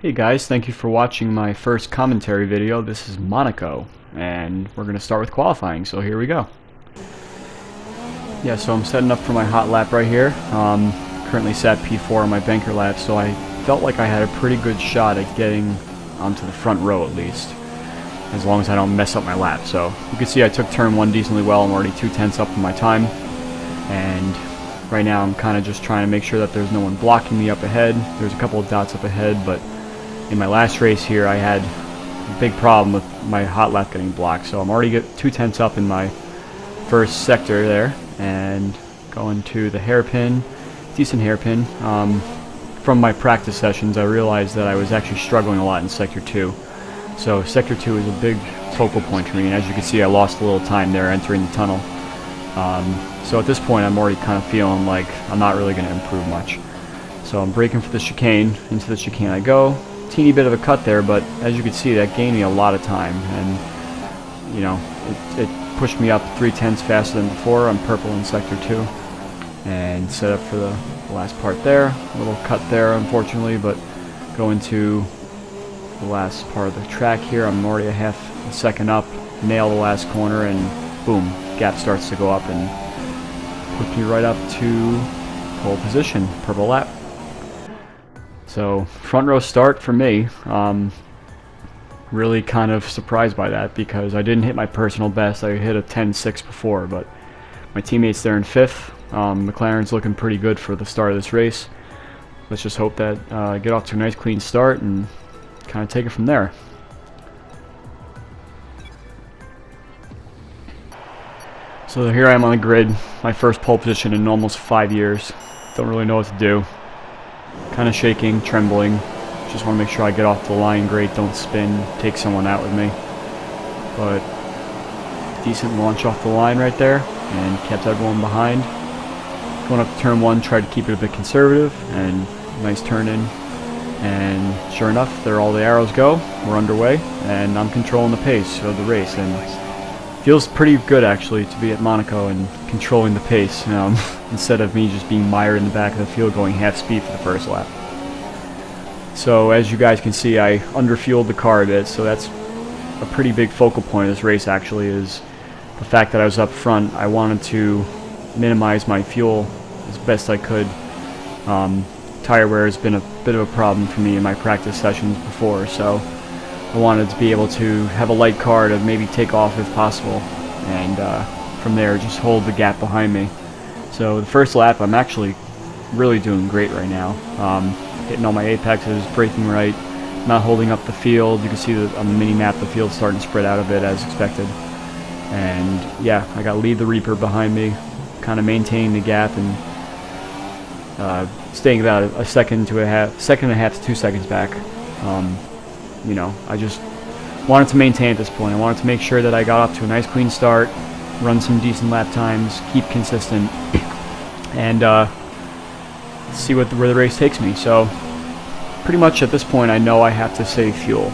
Hey guys, thank you for watching my first commentary video. This is Monaco, and we're going to start with qualifying, so here we go. Yeah, so I'm setting up for my hot lap right here. Currently sat P4 on my banker lap, so I felt like I had a pretty good shot at getting onto the front row at least, as long as I don't mess up my lap. So you can see I took turn 1 decently well. I'm already 2/10 up in my time, and right now I'm kind of just trying to make sure that there's no one blocking me up ahead. There's a couple of dots up ahead, but in my last race here I had a big problem with my hot lap getting blocked, so I'm already 2/10 up in my first sector there, and going to the hairpin, decent hairpin. From my practice sessions I realized that I was actually struggling a lot in sector 2, so sector 2 is a big focal point for me, and as you can see I lost a little time there entering the tunnel. So at this point I'm already kind of feeling like I'm not really going to improve much, so I'm braking for the chicane. Into the chicane I go. Teeny bit of a cut there, but as you can see that gained me a lot of time, and you know, it pushed me up 3/10 faster than before. I'm purple in sector 2 and set up for the last part there. A little cut there unfortunately, but going to the last part of the track here, I'm already a half a second up, nail the last corner, and boom, gap starts to go up and puts me right up to pole position, purple lap. So front row start for me. Really kind of surprised by that because I didn't hit my personal best. I hit a 10.6 before, but my teammates there in 5th. McLaren's looking pretty good for the start of this race. Let's just hope that I get off to a nice clean start and kind of take it from there. So here I am on the grid, my first pole position in almost 5 years. Don't really know what to do. Kind of shaking, trembling. Just want to make sure I get off the line great, don't spin, take someone out with me. But decent launch off the line right there, and kept everyone behind. Going up to turn 1, tried to keep it a bit conservative, and nice turn in. And sure enough, there all the arrows go. We're underway, and I'm controlling the pace of the race, and feels pretty good actually to be at Monaco and controlling the pace, instead of me just being mired in the back of the field going half speed for the first lap. So as you guys can see, I underfueled the car a bit, so that's a pretty big focal point of this race actually, is the fact that I was up front. I wanted to minimize my fuel as best I could. Tire wear has been a bit of a problem for me in my practice sessions before, so I wanted to be able to have a light car to maybe take off if possible, and from there just hold the gap behind me. So the first lap I'm actually really doing great right now. Hitting all my apexes, braking right, not holding up the field. You can see that on the mini map the field's starting to spread out a bit as expected. And yeah, I got Lead the Reaper behind me, kind of maintaining the gap and staying about a second and a half to 2 seconds back. You know, I just wanted to maintain at this point. I wanted to make sure that I got off to a nice clean start, run some decent lap times, keep consistent, and see where the race takes me. So pretty much at this point I know I have to save fuel.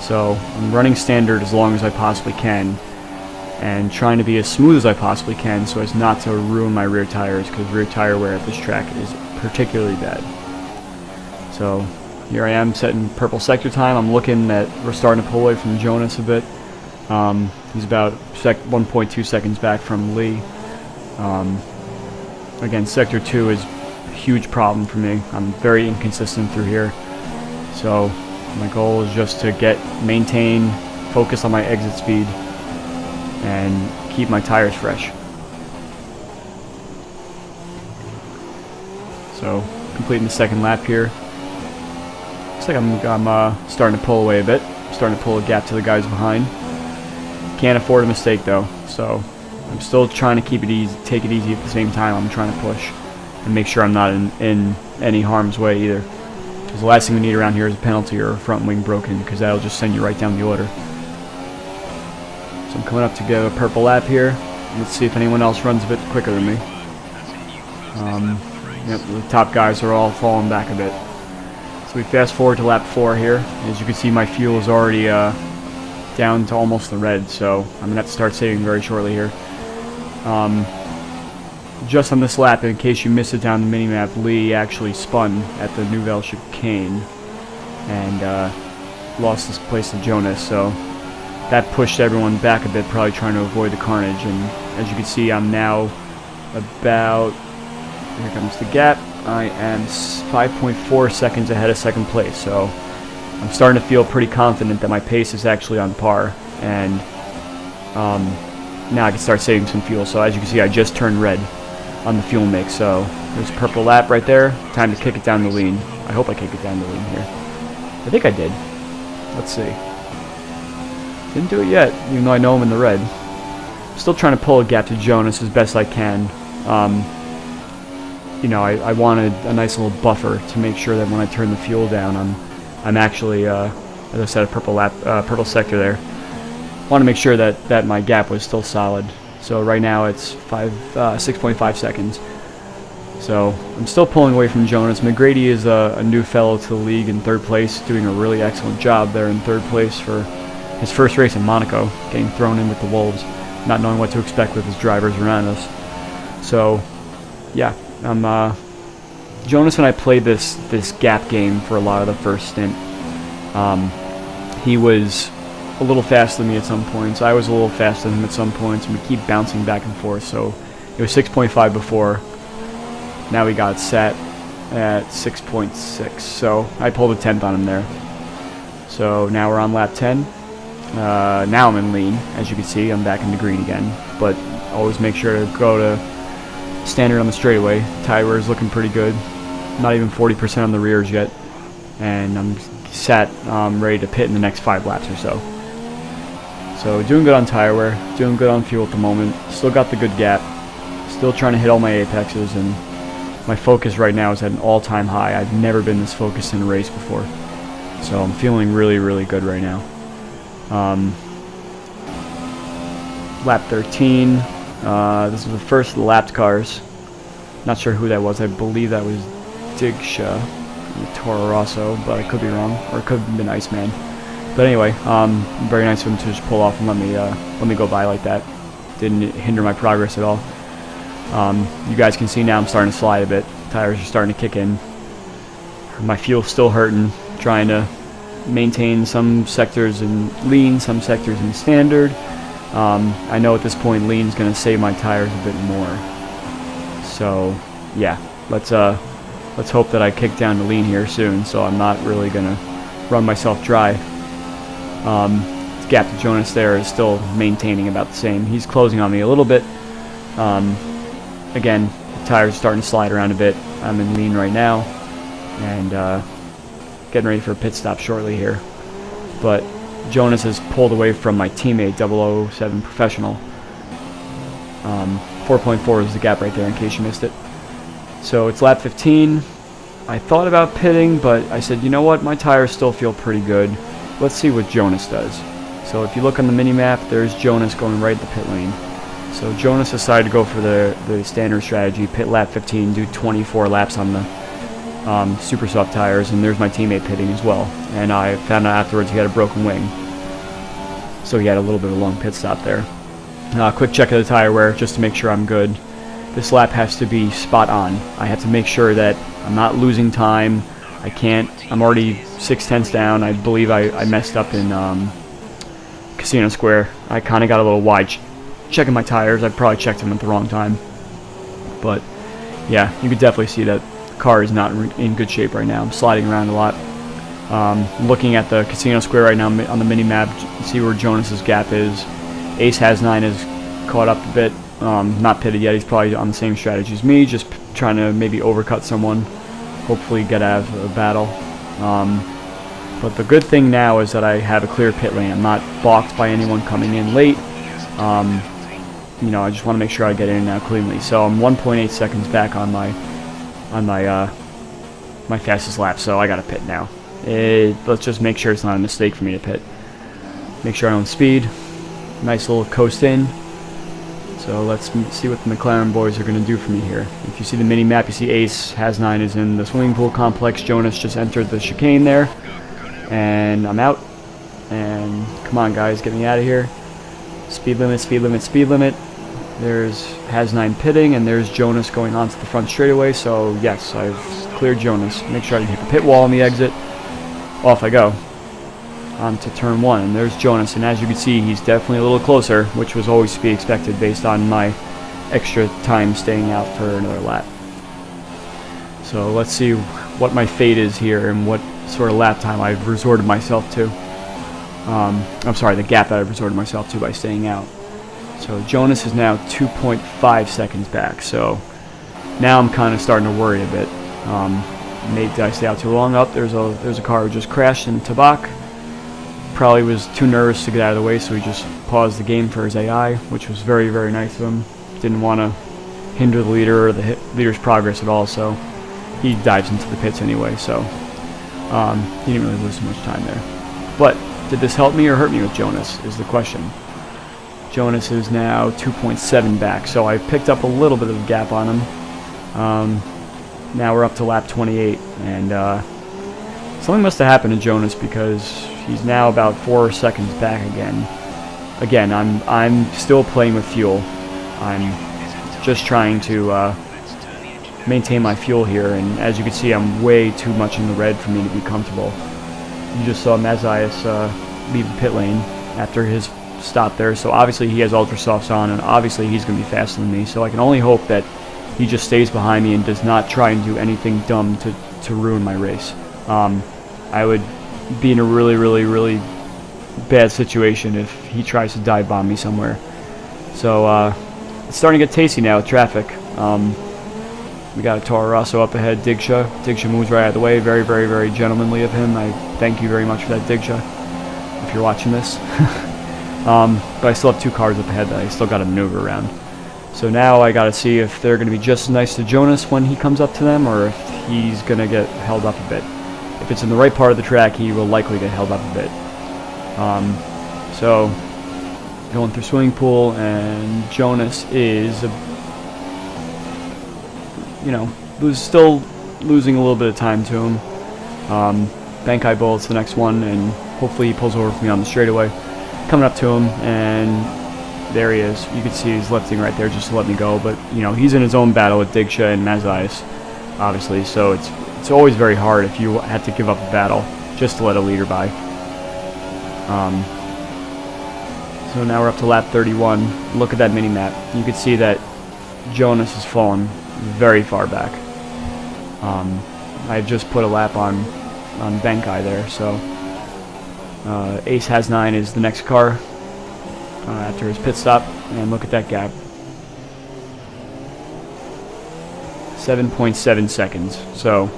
So I'm running standard as long as I possibly can, and trying to be as smooth as I possibly can so as not to ruin my rear tires, because rear tire wear at this track is particularly bad. So here I am setting purple sector time. I'm looking at, we're starting to pull away from Jonas a bit. He's about 1.2 seconds back from Lee. Again, sector 2 is a huge problem for me. I'm very inconsistent through here. So my goal is just to maintain, focus on my exit speed, and keep my tires fresh. So completing the second lap here. Looks like I'm starting to pull away a bit. I'm starting to pull a gap to the guys behind. Can't afford a mistake though, so I'm still trying to keep it easy, take it easy at the same time. I'm trying to push and make sure I'm not in any harm's way either. Because the last thing we need around here is a penalty or a front wing broken, because that'll just send you right down the order. So I'm coming up to get a purple lap here. Let's see if anyone else runs a bit quicker than me. Yep, the top guys are all falling back a bit. So we fast forward to lap 4 here. As you can see, my fuel is already down to almost the red, so I'm going to have to start saving very shortly here. Just on this lap, in case you missed it down the minimap, Lee actually spun at the Nouvelle chicane. and lost this place to Jonas, so that pushed everyone back a bit, probably trying to avoid the carnage. And as you can see, I'm now about, here comes the gap, I am 5.4 seconds ahead of second place, so I'm starting to feel pretty confident that my pace is actually on par, and now I can start saving some fuel. So as you can see, I just turned red on the fuel mix, so there's a purple lap right there. Time to kick it down the lean. I hope I kick it down the lean here. I think I did. Let's see. Didn't do it yet, even though I know I'm in the red. Still trying to pull a gap to Jonas as best I can. You know, I wanted a nice little buffer to make sure that when I turn the fuel down, I'm actually, as I said, a purple sector there. Want to make sure that my gap was still solid. So right now it's 6.5 seconds. So I'm still pulling away from Jonas. McGrady is a new fellow to the league in third place, doing a really excellent job there in third place for his first race in Monaco, getting thrown in with the Wolves, not knowing what to expect with his drivers around us. So yeah, Jonas and I played this gap game for a lot of the first stint. He was a little faster than me at some points. I was a little faster than him at some points, and we keep bouncing back and forth. So it was 6.5 before. Now we got set at 6.6. So I pulled a 10th on him there. So now we're on lap 10. Now I'm in lean. As you can see, I'm back in the green again. But always make sure to go to standard on the straightaway. Tire is looking pretty good. Not even 40% on the rears yet. And I'm set, ready to pit in the next 5 laps or so. So doing good on tire wear, doing good on fuel at the moment. Still got the good gap. Still trying to hit all my apexes, and my focus right now is at an all-time high. I've never been this focused in a race before. So I'm feeling really, really good right now. Lap 13. This is the first of the lapped cars. Not sure who that was. I believe that was Digsha, Toro Rosso, but I could be wrong, or it could have been Iceman. But anyway, very nice of him to just pull off and let me go by like that. Didn't hinder my progress at all. You guys can see now I'm starting to slide a bit. Tires are starting to kick in. My fuel's still hurting. Trying to maintain some sectors in lean, some sectors in standard. I know at this point lean's going to save my tires a bit more. So yeah, let's hope that I kick down to lean here soon, so I'm not really going to run myself dry. The gap to Jonas there is still maintaining about the same. He's closing on me a little bit. Again, the tires are starting to slide around a bit. I'm in lean right now, and getting ready for a pit stop shortly here. But Jonas has pulled away from my teammate 007 Professional. 4.4 is the gap right there in case you missed it. So it's lap 15. I thought about pitting, but I said, you know what, my tires still feel pretty good. Let's see what Jonas does. So if you look on the mini-map, there's Jonas going right at the pit lane. So Jonas decided to go for the standard strategy, pit lap 15, do 24 laps on the super soft tires, and there's my teammate pitting as well. And I found out afterwards he had a broken wing. So he had a little bit of a long pit stop there. Quick check of the tire wear just to make sure I'm good. This lap has to be spot on. I have to make sure that I'm not losing time. I'm already 6/10 down. I believe I messed up in Casino Square. I kind of got a little wide checking my tires. I probably checked them at the wrong time. But yeah, you could definitely see that the car is not in good shape right now. I'm sliding around a lot. Looking at the Casino Square right now on the mini-map, see where Jonas's gap is. Ace Has9 is caught up a bit. Not pitted yet. He's probably on the same strategy as me, just trying to maybe overcut someone. Hopefully get out of a battle. But the good thing now is that I have a clear pit lane. I'm not balked by anyone coming in late. You know, I just want to make sure I get in and out cleanly. So I'm 1.8 seconds back on my my fastest lap. So I got to pit now. Let's just make sure it's not a mistake for me to pit. Make sure I don't speed. Nice little coast in. So let's see what the McLaren boys are going to do for me here. If you see the mini map, you see Ace Has9 is in the swimming pool complex. Jonas just entered the chicane there, and I'm out. And come on, guys, get me out of here. Speed limit, speed limit, speed limit. There's Has9 pitting, and there's Jonas going onto the front straightaway. So yes, I've cleared Jonas. Make sure I can hit the pit wall on the exit. off I go onto turn 1, and there's Jonas, and as you can see, he's definitely a little closer, which was always to be expected based on my extra time staying out for another lap. So let's see what my fate is here and what sort of lap time I've resorted myself to. I'm sorry, the gap that I've resorted myself to by staying out. So Jonas is now 2.5 seconds back, so now I'm kind of starting to worry a bit. Maybe did I stay out too long? Up, there's a car who just crashed in Tabak. Probably was too nervous to get out of the way, so he just paused the game for his AI, which was very, very nice of him. Didn't want to hinder the leader or the leader's progress at all, so he dives into the pits anyway, so he didn't really lose too much time there. But did this help me or hurt me with Jonas is the question. Jonas is now 2.7 back, so I picked up a little bit of a gap on him. Now we're up to lap 28, and something must have happened to Jonas because he's now about 4 seconds back again. Again, I'm still playing with fuel. I'm just trying to maintain my fuel here, and as you can see, I'm way too much in the red for me to be comfortable. You just saw Mazias leave the pit lane after his stop there, so obviously he has ultra softs on, and obviously he's going to be faster than me, so I can only hope that he just stays behind me and does not try and do anything dumb to ruin my race. I would be in a really, really, really bad situation if he tries to dive bomb me somewhere. So it's starting to get tasty now with traffic. We got a Toro Rosso up ahead, Digsha. Digsha moves right out of the way. Very, very, very gentlemanly of him. I thank you very much for that, Digsha, if you're watching this. But I still have 2 cars up ahead that I still got to maneuver around. So now I got to see if they're going to be just as nice to Jonas when he comes up to them, or if he's going to get held up a bit. If it's in the right part of the track, he will likely get held up a bit. So going through swimming pool, and Jonas is, still losing a little bit of time to him. Bankai Bullet's the next one, and hopefully he pulls over for me on the straightaway. Coming up to him, and there he is. You can see he's lifting right there just to let me go, but he's in his own battle with Digsha and Mazias, obviously, so it's always very hard if you have to give up a battle just to let a leader by. So now we're up to lap 31. Look at that mini-map. You can see that Jonas has fallen very far back. I just put a lap on Bankai there, so Ace Has 9 is the next car after his pit stop, and look at that gap. 7.7 seconds. So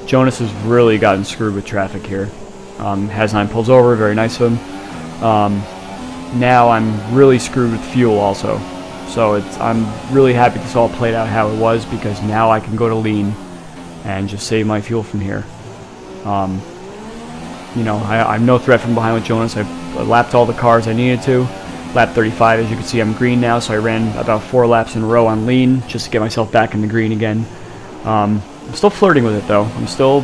Jonas has really gotten screwed with traffic here. Has 9 pulls over, very nice of him. Now I'm really screwed with fuel also. So I'm really happy this all played out how it was, because now I can go to lean and just save my fuel from here. I'm no threat from behind with Jonas. I lapped all the cars I needed to. Lap 35, as you can see, I'm green now, so I ran about 4 laps in a row on lean just to get myself back in the green again. I'm still flirting with it though. I'm still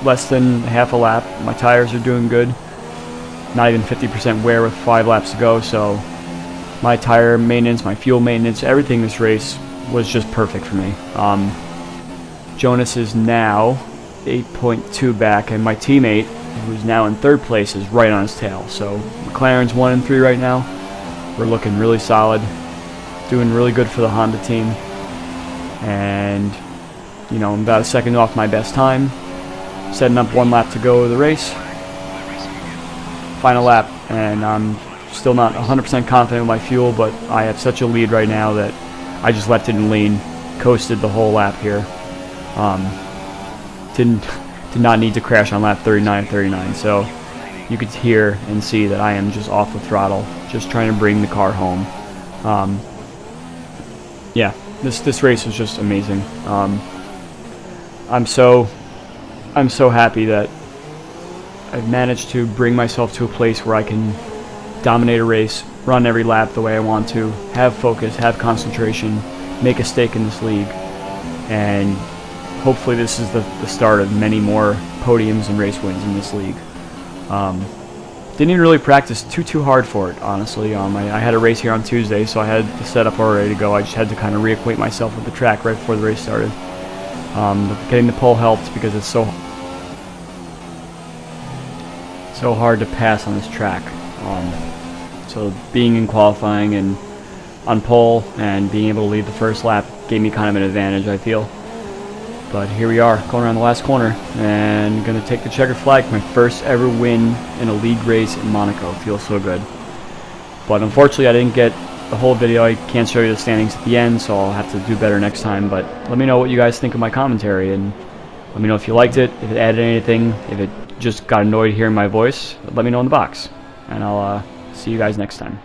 less than half a lap. My tires are doing good. Not even 50% wear with 5 laps to go, so my tire maintenance, my fuel maintenance, everything this race was just perfect for me. Jonas is now 8.2 back, and my teammate, who's now in 3rd place, is right on his tail. So McLaren's 1 and 3 right now. We're looking really solid, doing really good for the Honda team, and I'm about a second off my best time. Setting up 1 lap to go of the race. Final lap, and I'm still not 100% confident with my fuel, but I have such a lead right now that I just left it in lean, coasted the whole lap here. Did not need to crash on lap 39, so you could hear and see that I am just off the throttle, just trying to bring the car home. Yeah, this race was just amazing. I'm so happy that I've managed to bring myself to a place where I can dominate a race, run every lap the way I want to, have focus, have concentration, make a stake in this league, and hopefully this is the start of many more podiums and race wins in this league. Didn't even really practice too hard for it, honestly. I had a race here on Tuesday, so I had the setup all ready to go. I just had to kind of reacquaint myself with the track right before the race started. Getting the pole helped because it's so So hard to pass on this track. So being in qualifying and on pole and being able to lead the first lap gave me kind of an advantage, I feel. But here we are, going around the last corner, and going to take the checkered flag. My first ever win in a league race in Monaco. Feels so good. But unfortunately, I didn't get the whole video. I can't show you the standings at the end, so I'll have to do better next time. But let me know what you guys think of my commentary, and let me know if you liked it, if it added anything, if it just got annoyed hearing my voice. Let me know in the box, and I'll see you guys next time.